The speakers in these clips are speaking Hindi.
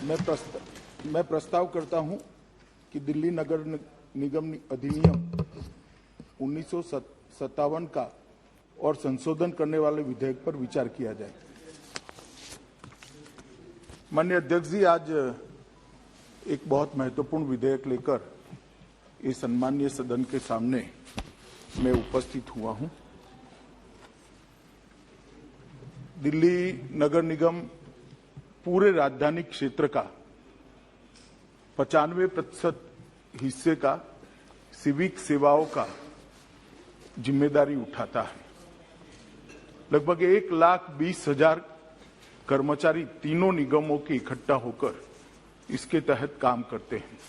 मैं प्रस्ताव करता हूं कि दिल्ली नगर निगम अधिनियम 1957 का और संशोधन करने वाले विधेयक पर विचार किया जाए। माननीय अध्यक्ष जी, आज एक बहुत महत्वपूर्ण विधेयक लेकर इस सम्मानीय सदन के सामने मैं उपस्थित हुआ हूं। दिल्ली नगर निगम पूरे राजधानी क्षेत्र का 95% हिस्से का सिविक सेवाओं का जिम्मेदारी उठाता है। लगभग 1,20,000 कर्मचारी तीनों निगमों के इकट्ठा होकर इसके तहत काम करते हैं।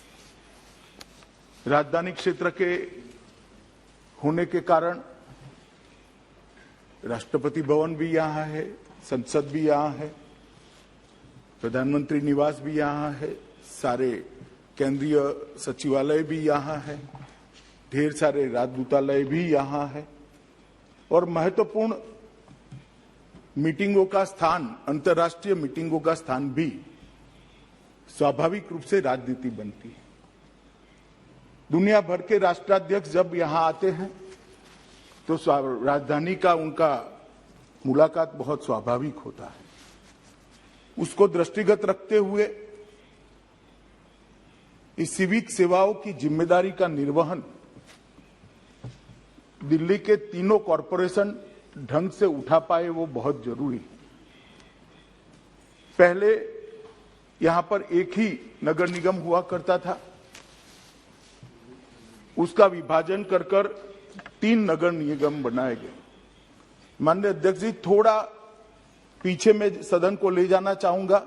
राजधानी क्षेत्र के होने के कारण राष्ट्रपति भवन भी यहाँ है, संसद भी यहाँ है, प्रधानमंत्री निवास भी यहाँ है, सारे केंद्रीय सचिवालय भी यहाँ है, ढेर सारे राजदूतालय भी यहाँ है और महत्वपूर्ण मीटिंगों का स्थान, अंतर्राष्ट्रीय मीटिंगों का स्थान भी स्वाभाविक रूप से राजनीति बनती है। दुनिया भर के राष्ट्राध्यक्ष जब यहाँ आते हैं तो राजधानी का उनका मुलाकात बहुत स्वाभाविक होता है। उसको दृष्टिगत रखते हुए इस सिविक सेवाओं की जिम्मेदारी का निर्वहन दिल्ली के तीनों कॉरपोरेशन ढंग से उठा पाए, वो बहुत जरूरी है। पहले यहां पर एक ही नगर निगम हुआ करता था, उसका विभाजन कर 3 नगर निगम बनाए गए। माननीय अध्यक्ष जी, थोड़ा पीछे में सदन को ले जाना चाहूंगा।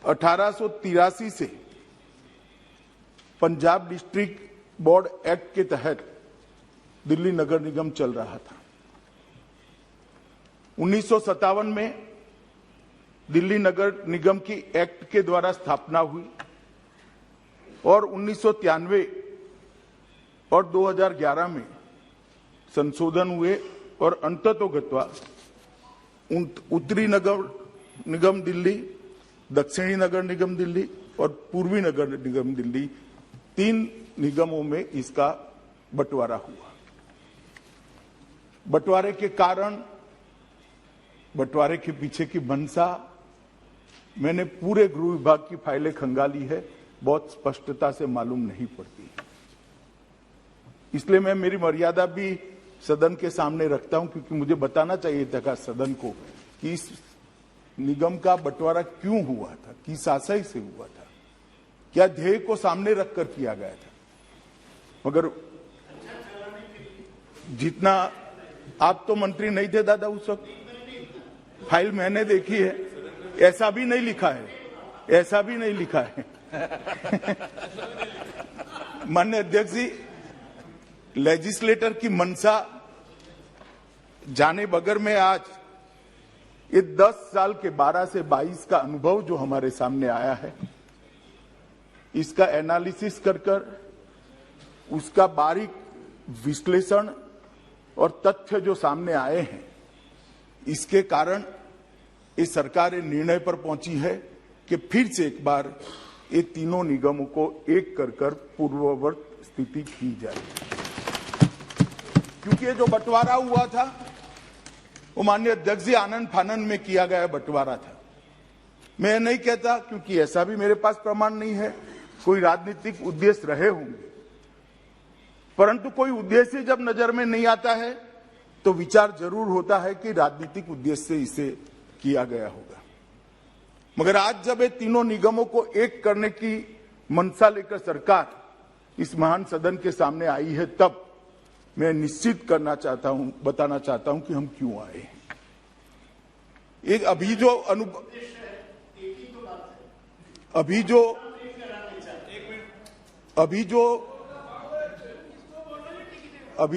1883 से पंजाब डिस्ट्रिक्ट बोर्ड एक्ट के तहत दिल्ली नगर निगम चल रहा था। 1957 में दिल्ली नगर निगम की एक्ट के द्वारा स्थापना हुई और 1993 और 2011 में संशोधन हुए और अंततोगत्वा उत्तरी नगर निगम दिल्ली, दक्षिणी नगर निगम दिल्ली और पूर्वी नगर निगम दिल्ली 3 निगमों में इसका बंटवारा हुआ। बंटवारे के कारण, बंटवारे के पीछे की मंशा मैंने पूरे गृह विभाग की फाइलें खंगाली है, बहुत स्पष्टता से मालूम नहीं पड़ती। इसलिए मैं मेरी मर्यादा भी सदन के सामने रखता हूं, क्योंकि मुझे बताना चाहिए था सदन को कि इस निगम का बंटवारा क्यों हुआ था, किस आशय से हुआ था, क्या ध्येय को सामने रखकर किया गया था। मगर जितना, आप तो मंत्री नहीं थे दादा उस वक्त, फाइल मैंने देखी है, ऐसा भी नहीं लिखा है, ऐसा भी नहीं लिखा है। माननीय अध्यक्ष जी, लेजिस्लेटर की मंशा जाने बगैर में आज ये 10 साल के 12 से 22 का अनुभव जो हमारे सामने आया है, इसका एनालिसिस कर उसका बारीक विश्लेषण और तथ्य जो सामने आए हैं, इसके कारण इस सरकार निर्णय पर पहुंची है कि फिर से एक बार ये तीनों निगमों को एक कर पूर्ववत स्थिति की जाए। क्योंकि ये जो बंटवारा हुआ था वो माननीय अध्यक्ष जी आनंद फानन में किया गया बंटवारा था। मैं नहीं कहता, क्योंकि ऐसा भी मेरे पास प्रमाण नहीं है, कोई राजनीतिक उद्देश्य रहे होंगे, परंतु कोई उद्देश्य जब नजर में नहीं आता है तो विचार जरूर होता है कि राजनीतिक उद्देश्य से इसे किया गया होगा। मगर आज जब ये तीनों निगमों को एक करने की मंशा लेकर सरकार इस महान सदन के सामने आई है, तब मैं निश्चित करना चाहता हूं, बताना चाहता हूं कि हम क्यों आए हैं। एक अभी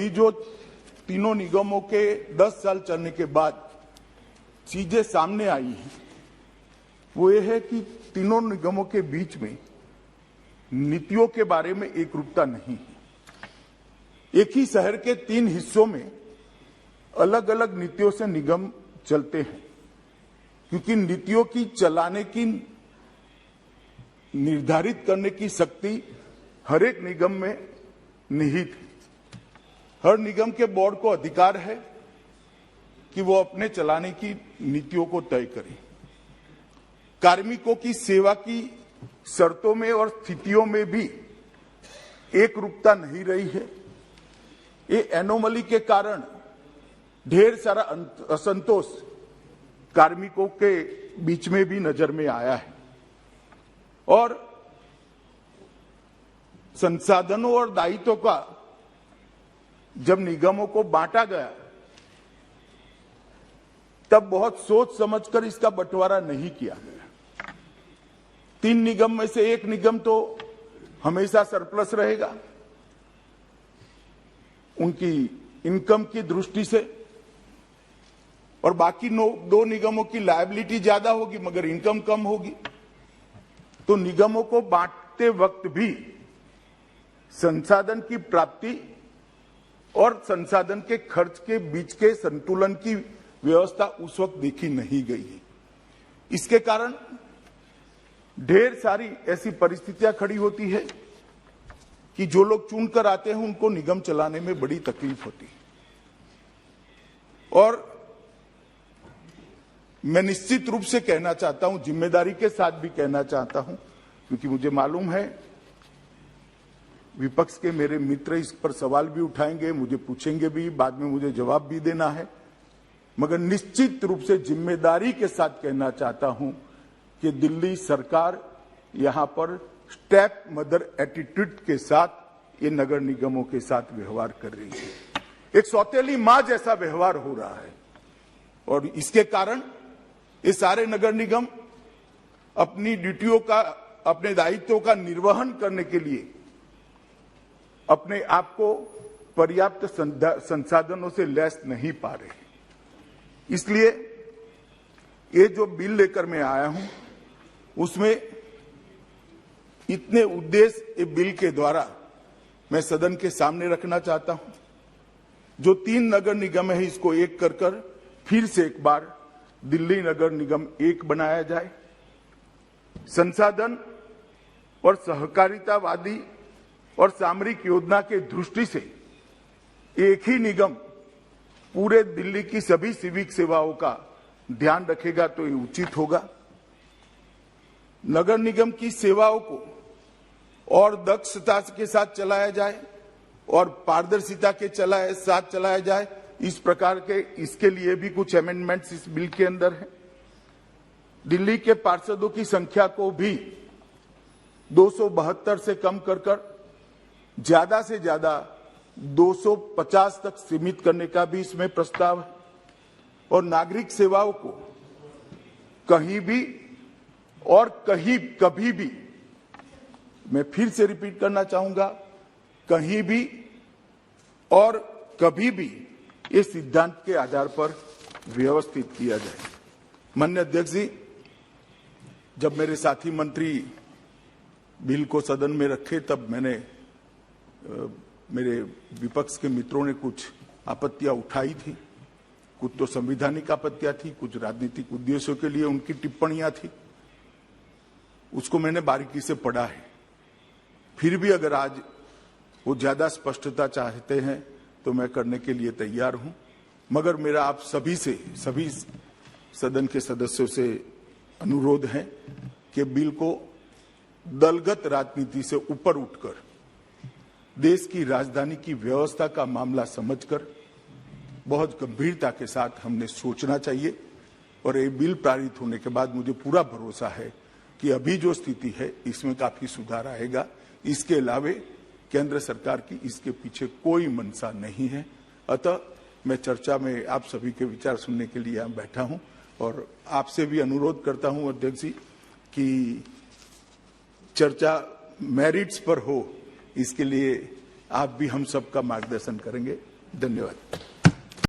जो तीनों निगमों के 10 साल चलने के बाद चीजें सामने आई हैं, वो ये है कि तीनों निगमों के बीच में नीतियों के बारे में एकरूपता नहीं है। एक ही शहर के 3 हिस्सों में अलग अलग नीतियों से निगम चलते हैं, क्योंकि नीतियों की चलाने की निर्धारित करने की शक्ति हर एक निगम में निहित है। हर निगम के बोर्ड को अधिकार है कि वो अपने चलाने की नीतियों को तय करे। कार्मिकों की सेवा की शर्तों में और स्थितियों में भी एक रूपता नहीं रही है। ये एनोमली के कारण ढेर सारा असंतोष कार्मिकों के बीच में भी नजर में आया है और संसाधनों और दायित्वों का जब निगमों को बांटा गया तब बहुत सोच समझकर इसका बंटवारा नहीं किया गया। 3 निगम में से एक निगम तो हमेशा सरप्लस रहेगा उनकी इनकम की दृष्टि से और बाकी 2 निगमों की लायबिलिटी ज्यादा होगी मगर इनकम कम होगी। तो निगमों को बांटते वक्त भी संसाधन की प्राप्ति और संसाधन के खर्च के बीच के संतुलन की व्यवस्था उस वक्त देखी नहीं गई है। इसके कारण ढेर सारी ऐसी परिस्थितियां खड़ी होती है कि जो लोग चुनकर आते हैं उनको निगम चलाने में बड़ी तकलीफ होती है। और मैं निश्चित रूप से कहना चाहता हूं, जिम्मेदारी के साथ भी कहना चाहता हूं, क्योंकि मुझे मालूम है विपक्ष के मेरे मित्र इस पर सवाल भी उठाएंगे, मुझे पूछेंगे भी, बाद में मुझे जवाब भी देना है, मगर निश्चित रूप से जिम्मेदारी के साथ कहना चाहता हूं कि दिल्ली सरकार यहां पर स्टेप मदर एटीट्यूड के साथ ये नगर निगमों के साथ व्यवहार कर रही है। एक सौतेली मां जैसा व्यवहार हो रहा है और इसके कारण ये सारे नगर निगम अपनी ड्यूटियों का, अपने दायित्वों का निर्वहन करने के लिए अपने आप को पर्याप्त संसाधनों से लैस नहीं पा रहे। इसलिए ये जो बिल लेकर मैं आया हूं उसमें इतने उद्देश्य ये बिल के द्वारा मैं सदन के सामने रखना चाहता हूं। जो 3 नगर निगम है इसको एक कर फिर से एक बार दिल्ली नगर निगम 1 बनाया जाए। संसाधन और सहकारितावादी और सामरिक योजना के दृष्टि से एक ही निगम पूरे दिल्ली की सभी सिविक सेवाओं का ध्यान रखेगा तो ये उचित होगा। नगर निगम की सेवाओं को और दक्षता के साथ चलाया जाए और पारदर्शिता के साथ चलाया जाए, इस प्रकार के इसके लिए भी कुछ अमेंडमेंट्स इस बिल के अंदर है। दिल्ली के पार्षदों की संख्या को भी 272 से कम कर ज्यादा से ज्यादा 250 तक सीमित करने का भी इसमें प्रस्ताव है और नागरिक सेवाओं को कहीं भी और कभी भी, मैं फिर से रिपीट करना चाहूंगा, कहीं भी और कभी भी ये सिद्धांत के आधार पर व्यवस्थित किया जाए। माननीय अध्यक्ष जी, जब मेरे साथी मंत्री बिल को सदन में रखे तब मेरे विपक्ष के मित्रों ने कुछ आपत्तियां उठाई थी। कुछ तो संवैधानिक आपत्तियां थी, कुछ राजनीतिक उद्देश्यों के लिए उनकी टिप्पणियां थी। उसको मैंने बारीकी से पढ़ा है। फिर भी अगर आज वो ज्यादा स्पष्टता चाहते हैं तो मैं करने के लिए तैयार हूं, मगर मेरा आप सभी सदन के सदस्यों से अनुरोध है कि बिल को दलगत राजनीति से ऊपर उठकर देश की राजधानी की व्यवस्था का मामला समझकर बहुत गंभीरता के साथ हमने सोचना चाहिए। और ये बिल पारित होने के बाद मुझे पूरा भरोसा है कि अभी जो स्थिति है इसमें काफी सुधार आएगा। इसके अलावे केंद्र सरकार की इसके पीछे कोई मंशा नहीं है। अतः मैं चर्चा में आप सभी के विचार सुनने के लिए यहाँ बैठा हूँ और आपसे भी अनुरोध करता हूँ अध्यक्ष जी कि चर्चा मेरिट्स पर हो, इसके लिए आप भी हम सबका मार्गदर्शन करेंगे। धन्यवाद।